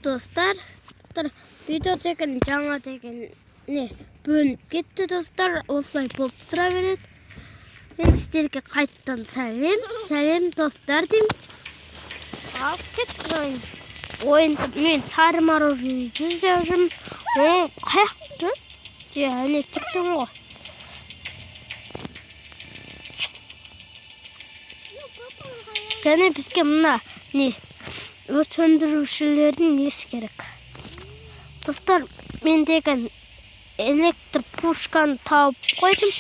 достар, видео деген жаңа деген не бөлініп кетті достар, осылай болып тұра береді. Енді сіздерге қайттан сәлем достар деймін. Алып кеттім. Ойынды мен сары мороженое іздеп жүрмін. Оның қаяқты? Әне тұрдың ғой. Және бізге мына не өрт сөндірушілердің несі керек. Достар, мен деген электр пушканы тауып қойдым.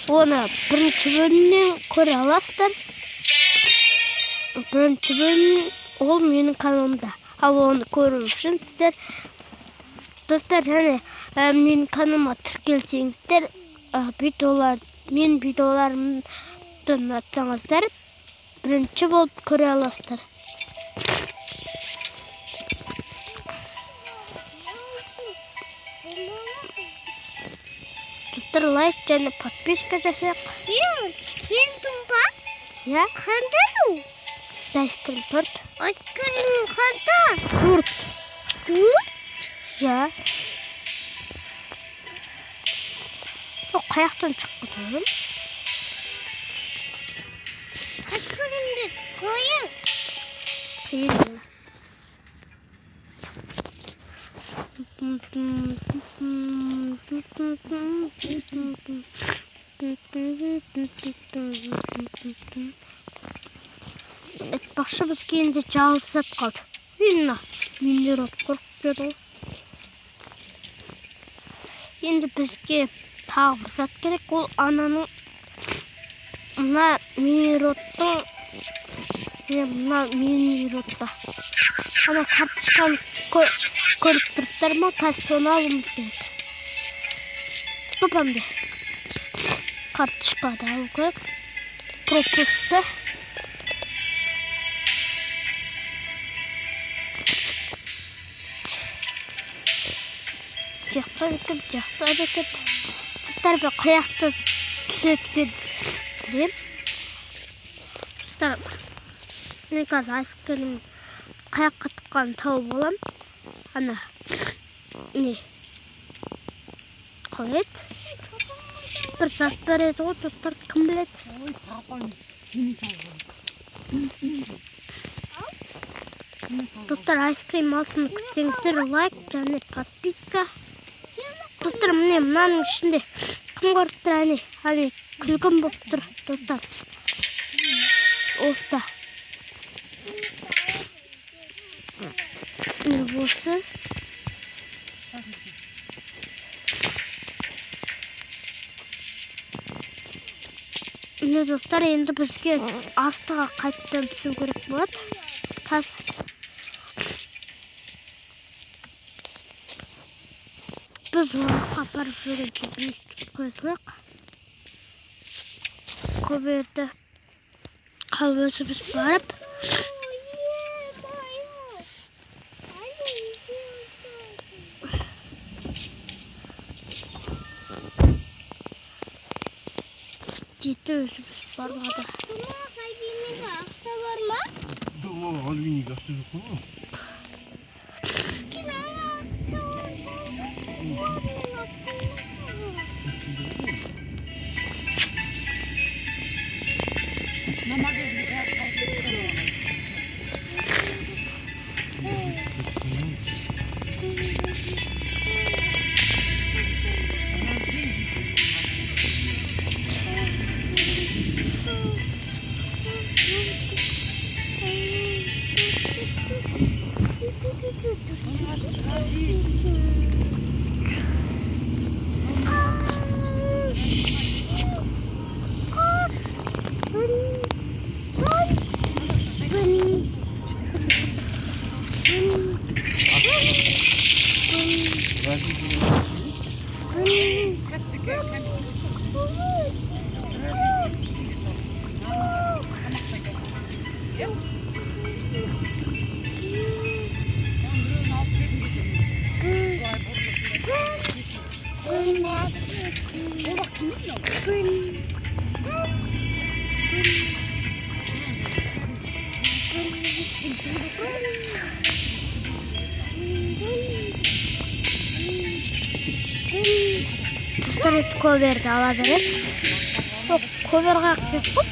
Оны бірінші бөлімнен көре аласыздар. Бірінші бөлім ол менің каналымда. Ал оны көру үшін сіздер достар, және менің каналыма тіркелсеңіздер, мен видеоларымды ұнатсаңыздар, бірінші болып көре аласыздар. Достар, лайк және подписка жасайық. Сен тұмба? Я? Қандай ол? Айскрим торт. Айскрим қандай? Торт. Торт? Я. О, қаяқтан шыққан оғым? Айскримді қойын. Қиын. Айтпақшы, бізге енді жалғыз зат қалды. Минерот қорқып жүрді. Енді бізге тағы бір зат керек. Ол ананың мына минероттың ана карточканы көріп тұрсыздар ма? Қазір соны алуымыз керек. Топамды карточкада алу керек. Пропусты. Жақта бекет. Достар, бе қаяқты түсеткен білем. Достар, мен қазір айскерім қаяққа тұққан тауып болам. Ана не қылет. Бір зат береді ғой, достар, кім біледі? Достар, айскрим алтын күтсеңіздер, лайк және подписка. Достар, міне мынаның ішінде кім көріп тұр? Әне күлгін болып тұр, достар. Оста. Не болсы? Міне достар, енді бізге астыға қайттан түсу керек болады. Қазір біз оңға барып жүрген бейістік көзілік. Көберді қалып өзіміз барып. Жеті өзіміз бармады. Қайбемеге ақса бар ма? Альбинеге ақса жоқ қой. достар коверді ала береді. Коверға кеп қоп.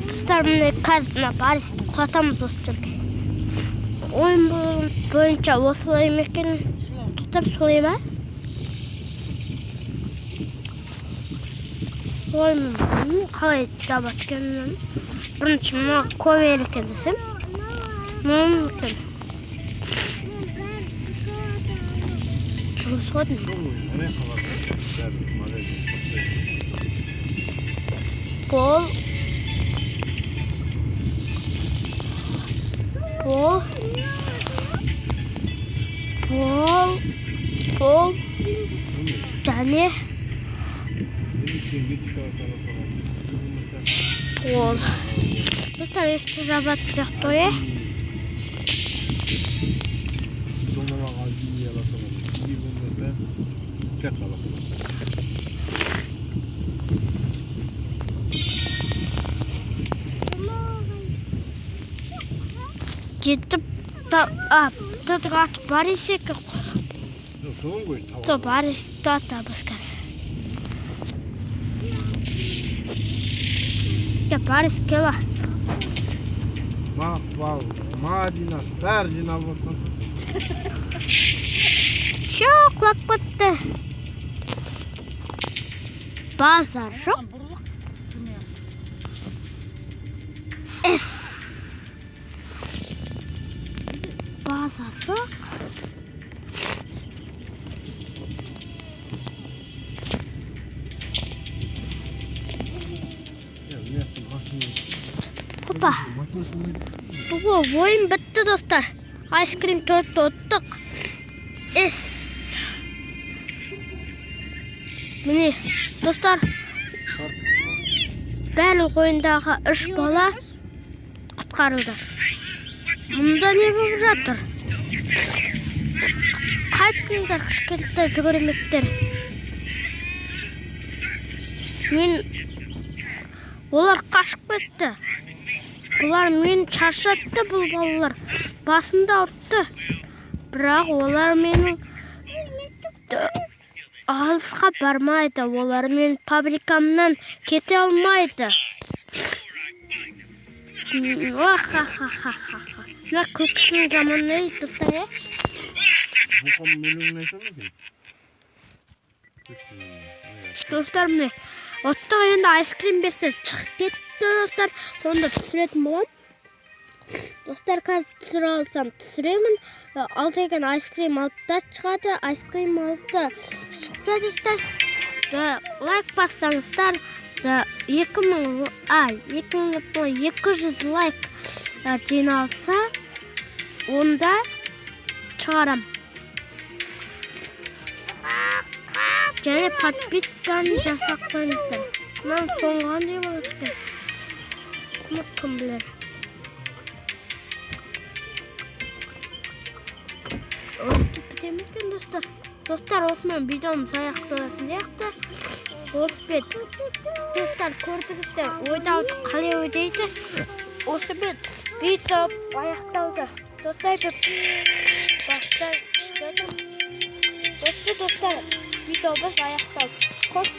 Достар, міне қазір мына баристі құлатамыз достарге. Ойын бойынша осылай ма екен? Достар, солай ма? Ойын қалай жабады екен? Бірінші мына ковер екен десем. Мүмкін. Осы қойдың. Пол. Және пол. Достар, есті жабады сияқты ой. Кетіп, тұтық атып бар есек. Тұтық бар есекті атабыз қазір. Бар есек кела. Мақпал, Мадина, бәрі жинап отырған. Құлап кетті. Базар жоқ. Базар жоқ. Опа. Ойын бітті достар. Айскрим тортты оттық. Міне достар, барлық ойындағы 3 бала құтқарылды. Мұнда не болып жатыр? Қайтыңдар, кішкентай жүгірмектер. Олар қашып кетті. Бұлар мені шаршатты, бұл балалар. Басымды ауыртты. Бірақ олар менің алысқа бармайды. Олар мен фабрикамнан кете алмайды. Мына көкісінің жаманы ей, достар, е? Достар, міне. Оттық енді айскрим бестер шығып кетті, достар. Сонда түсіретін болам. Достар, қазір түсіре алсам түсіремін. Ал деген айскрим алыпта шығады. Айскрим алыпта шықса, достар. Лайк бассаңыздар. 2200 лайк жиналса, онда шығарам. Және подписканы жасақтаңыздар. Мен соңған не болады? Кім білер? Өтіп бітеміз бен, достар. Достар, осымен видеомыз аяқталатын сияқты. Осымен, достар, көрдіңіздер, ойдауды қалай ойдайды. Осымен видео аяқталды. Достар, бастар іштедім. Достар, видеомыз аяқталды.